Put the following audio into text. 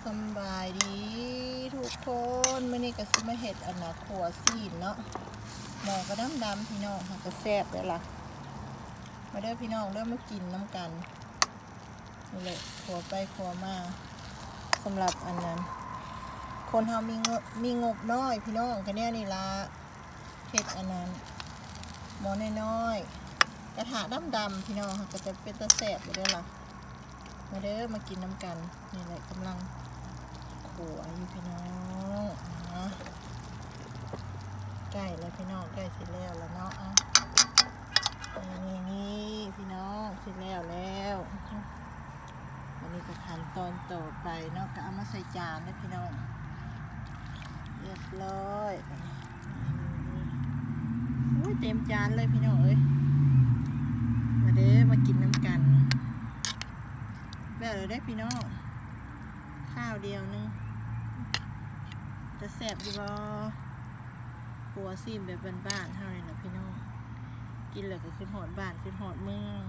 สบายดีทุกคนมื้อนี้ก็สิมาเฮ็ดอันน่ะขัวซีนเนาะหมอก็ดำพี่น้องค่ะก็แซ่บเด้อล่ะมาเด้อพี่น้องเด้อมากินน้ำกันนี่แหละขัวไปขัวมาสำหรับอันนั้นคนเฮามีงบน้อยพี่น้องก็เนี่ยนี่ล่ะเฮ็ดอันนั้นหม้อน้อยๆกระทะดำพี่น้องค่ะก็จะเป็นตะแซ่บเด้อล่ะมาเด้อมากินน้ำกันนี่แหละกำลังขัวอยู่พี่น้องใกล้แล้วพี่น้องใกล้เสร็จแล้วเนาะนี่พี่น้องเสร็จแล้วอันนี้ก็ขั้นตอนต่อไปเนาะก็เอามาใส่จานนะพี่น้องเรียบร้อยอุ้ยเต็มจานเลยพี่น้องเอ้ยมาเด้อมากินน้ำกันแบบเลยได้พี่น้องข้าวเดียวนึงจะแซ่บดีบ่ขัวซีนแบบบ้านๆเท่านั้นนะพี่น้องกินแล้วก็ขึ้นหอดบ้านขึ้นหอดเมือง